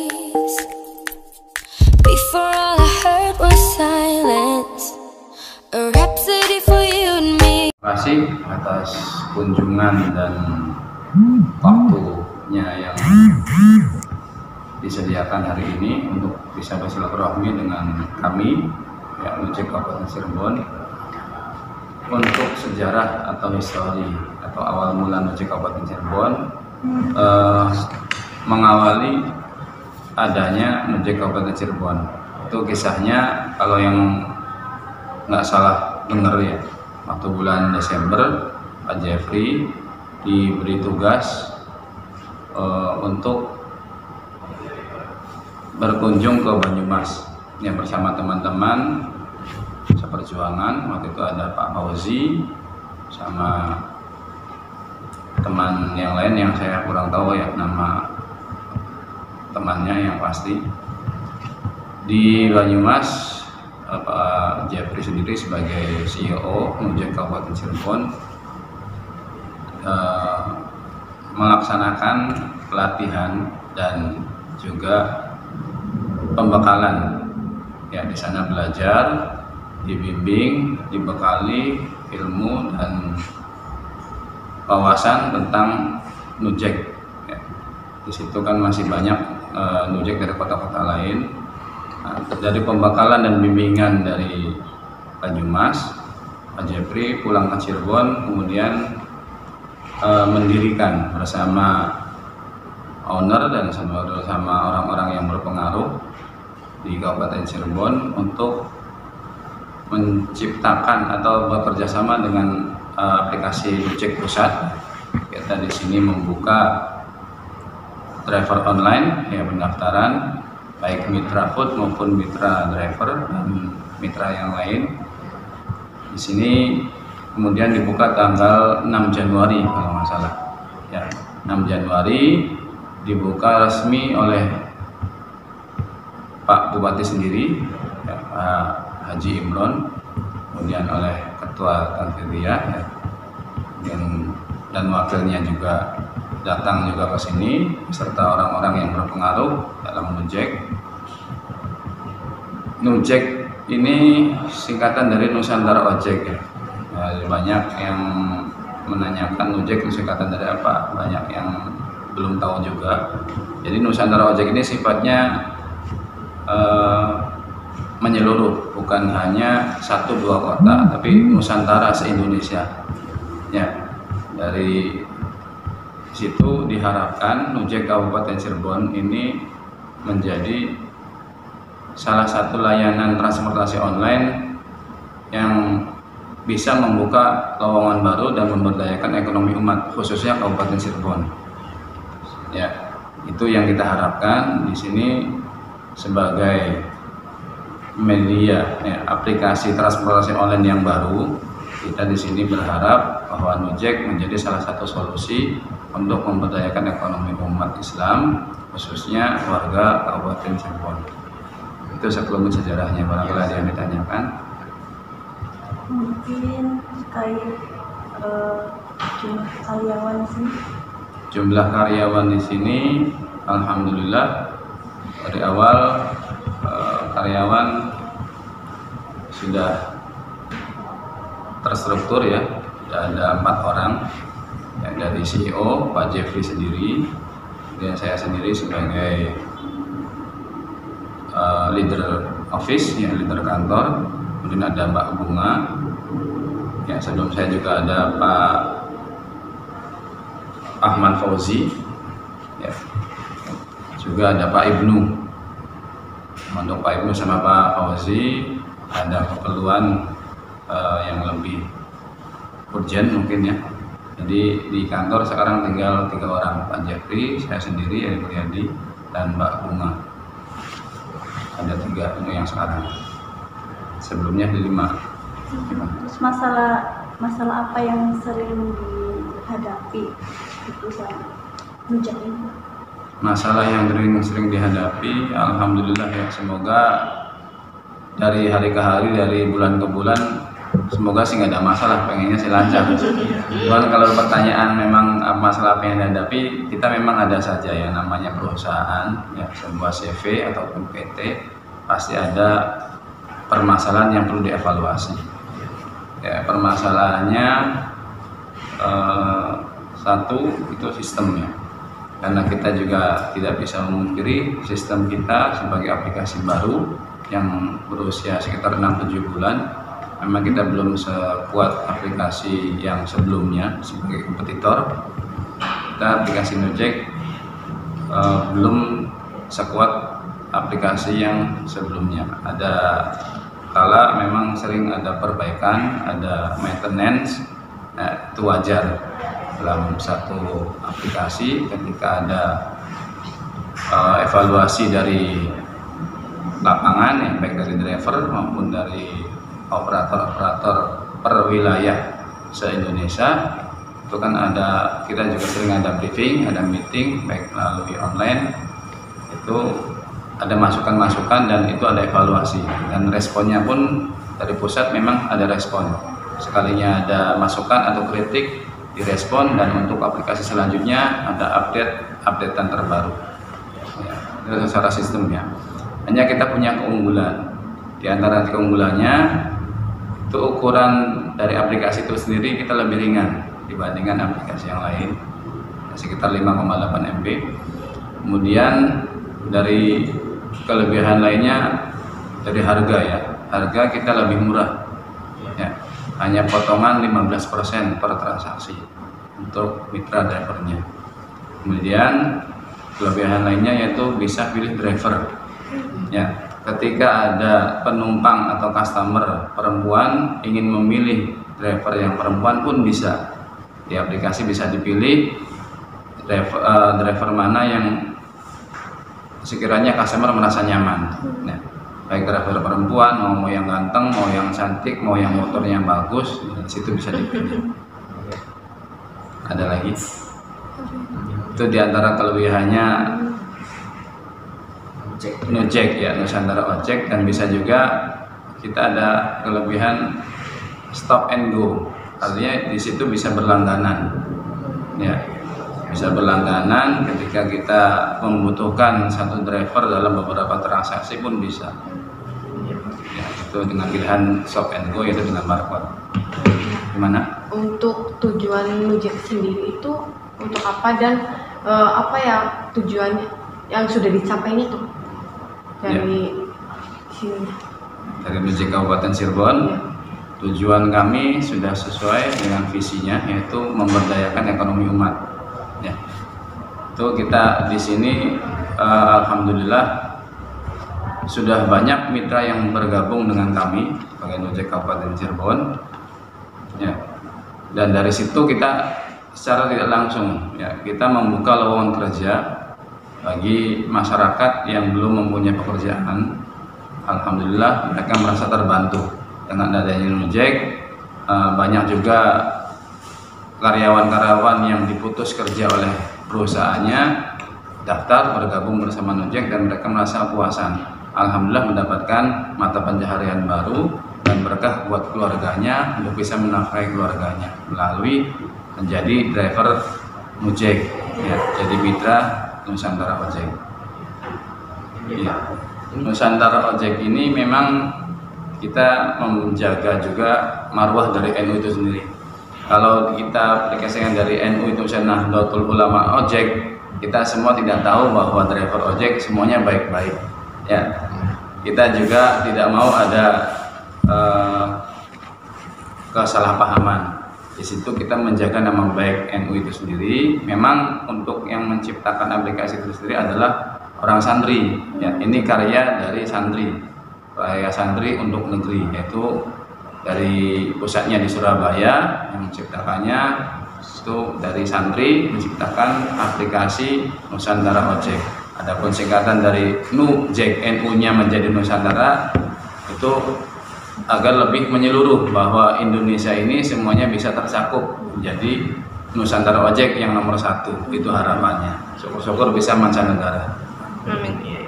days. Before all I heard was silence, a rhapsody for you and me. Terima kasih atas kunjungan dan waktunya yang disediakan hari ini untuk bisa bersilaturahmi dengan kami, ya, Nujek Kabupaten Cirebon, untuk sejarah atau histori atau awal mula Nujek Kabupaten Cirebon, mengawali adanya Nujek Kabupaten Cirebon. Itu kisahnya, kalau yang nggak salah dengar ya, waktu bulan Desember Pak Jeffrey diberi tugas untuk berkunjung ke Banyumas ya, bersama teman-teman seperjuangan. Waktu itu ada Pak Fauzi sama teman yang lain yang saya kurang tahu ya nama temannya yang pasti. Di Banyumas Pak Jeffrey sendiri sebagai CEO Nujek Kabupaten Cirebon melaksanakan pelatihan dan juga pembekalan ya. Di sana belajar, dibimbing, dibekali ilmu dan wawasan tentang Nujek ya. Di situ kan masih banyak Nujek dari kota-kota lain. Nah, dari pembekalan dan bimbingan dari Banyumas, Pak Jeffrey pulang ke Cirebon, kemudian mendirikan bersama owner dan bersama orang-orang yang berpengaruh di Kabupaten Cirebon untuk menciptakan atau bekerja sama dengan aplikasi Nujek Pusat. Kita di sini membuka driver online ya, pendaftaran baik mitra food maupun mitra driver dan mitra yang lain. Di sini kemudian dibuka tanggal 6 Januari kalau nggak salah ya, 6 Januari dibuka resmi oleh Pak Bupati sendiri ya, Pak Haji Imron, kemudian oleh Ketua Tanfidiah ya, dan wakilnya juga datang juga ke sini serta orang-orang yang berpengaruh dalam Nujek. Nujek ini singkatan dari Nusantara Ojek ya. Banyak yang menanyakan Nujek itu singkatan dari apa, banyak yang belum tahu juga. Jadi Nusantara Ojek ini sifatnya menyeluruh, bukan hanya 1-2 kota, tapi Nusantara se-Indonesia ya. Dari situ diharapkan Nujek Kabupaten Cirebon ini menjadi salah satu layanan transportasi online yang bisa membuka lowongan baru dan memberdayakan ekonomi umat, khususnya Kabupaten Cirebon. Ya, itu yang kita harapkan di sini sebagai media ya, aplikasi transportasi online yang baru. Kita di sini berharap bahwa Nujek menjadi salah satu solusi untuk memberdayakan ekonomi umat Islam, khususnya warga Kabupaten Cirebon. Itu sekelumit sejarahnya, barangkali ada yang ditanyakan. Mungkin terkait jumlah karyawan di sini. Jumlah karyawan di sini, alhamdulillah dari awal karyawan sudah terstruktur ya. Ada 4 orang yang dari CEO Pak Jeffrey sendiri, dan saya sendiri sebagai leader office ya, leader kantor. Kemudian ada Mbak Bunga ya, sebelum saya juga ada Pak Ahmad Fauzi ya, juga ada Pak Ibnu. Untuk Pak Ibnu sama Pak Fauzi ada keperluan yang lebih urgent mungkin ya. Jadi di kantor sekarang tinggal 3 orang, Pak Jeffrey, saya sendiri, Eri Mulyadi, dan Mbak Bunga. Ada 3 ini yang sekarang. Sebelumnya di 5. Terus masalah apa yang sering dihadapi itu sama Nujek ini? Masalah yang sering dihadapi, alhamdulillah ya, semoga dari hari ke hari, dari bulan ke bulan semoga sih nggak ada masalah, pengennya sih lancar. Cuman kalau pertanyaan memang masalah apa yang dihadapi, kita memang ada saja ya namanya perusahaan, ya sebuah CV ataupun PT pasti ada permasalahan yang perlu dievaluasi. Ya, permasalahannya satu itu sistemnya, karena kita juga tidak bisa memungkiri sistem kita sebagai aplikasi baru yang berusia sekitar 6-7 bulan. Memang kita belum sekuat aplikasi yang sebelumnya sebagai kompetitor. Kita aplikasi Nujek belum sekuat aplikasi yang sebelumnya. Ada kala memang sering ada perbaikan, ada maintenance, itu wajar dalam satu aplikasi ketika ada evaluasi dari lapangan, ya, baik dari driver maupun dari operator-operator per wilayah se-Indonesia. Itu kan ada, kita juga sering ada briefing, ada meeting baik melalui online, itu ada masukan-masukan dan itu ada evaluasi, dan responnya pun dari pusat memang ada respon. Sekalinya ada masukan atau kritik direspon, dan untuk aplikasi selanjutnya ada updatean terbaru, ya, itu secara sistemnya. Hanya kita punya keunggulan. Di antara keunggulannya itu ukuran dari aplikasi itu sendiri kita lebih ringan dibandingkan aplikasi yang lain, sekitar 5,8 MB. Kemudian dari kelebihan lainnya dari harga, ya, harga kita lebih murah, ya, hanya potongan 15% per transaksi untuk mitra drivernya. Kemudian kelebihan lainnya yaitu bisa pilih driver, ya, ketika ada penumpang atau customer perempuan ingin memilih driver yang perempuan pun bisa. Di aplikasi bisa dipilih driver mana yang sekiranya customer merasa nyaman, ya, baik driver perempuan, mau yang ganteng, mau yang cantik, mau yang motornya bagus, di situ bisa dipilih. Ada lagi, itu diantara kelebihannya Nujek, ya, Nusantara Ojek. Dan bisa juga kita ada kelebihan stop and go, artinya di situ bisa berlangganan, ya, bisa berlangganan ketika kita membutuhkan satu driver dalam beberapa transaksi pun bisa, ya, itu dengan pilihan stop and go, yaitu dengan barcode. Gimana? Untuk tujuan Nujek sendiri itu untuk apa, dan apa ya tujuannya yang sudah dicapai itu dari sini? Dari Nujek Kabupaten Cirebon, ya. Tujuan kami sudah sesuai dengan visinya, yaitu memberdayakan ekonomi umat. Ya, itu kita di sini alhamdulillah sudah banyak mitra yang bergabung dengan kami sebagai Nujek Kabupaten Cirebon, ya. Dan dari situ kita secara tidak langsung, ya, kita membuka lowongan kerja bagi masyarakat yang belum mempunyai pekerjaan. Alhamdulillah mereka merasa terbantu dengan adanya Nujek. Banyak juga karyawan-karyawan yang diputus kerja oleh perusahaannya daftar bergabung bersama Nujek, dan mereka merasa puasan. Alhamdulillah mendapatkan mata pencaharian baru dan berkah buat keluarganya untuk bisa menafkahi keluarganya melalui menjadi driver Nujek, ya, jadi mitra Nusantara Ojek. Ya. Nusantara Ojek ini memang kita menjaga juga marwah dari NU itu sendiri. Kalau kita aplikasikan dari NU itu Nahdlatul Ulama Ojek, kita semua tidak tahu bahwa driver ojek semuanya baik-baik, ya. Kita juga tidak mau ada kesalahpahaman. Di situ kita menjaga nama baik NU itu sendiri. Memang untuk yang menciptakan aplikasi itu sendiri adalah orang santri, ya. Ini karya dari santri, karya santri untuk negeri, yaitu dari pusatnya di Surabaya. Yang menciptakannya itu dari santri, menciptakan aplikasi Nusantara Ojek. Adapun singkatan dari Nujek, NU-nya menjadi Nusantara, itu agar lebih menyeluruh bahwa Indonesia ini semuanya bisa tercakup menjadi Nusantara Ojek yang nomor 1. Itu harapannya. Syukur-syukur bisa mancanegara. Amin.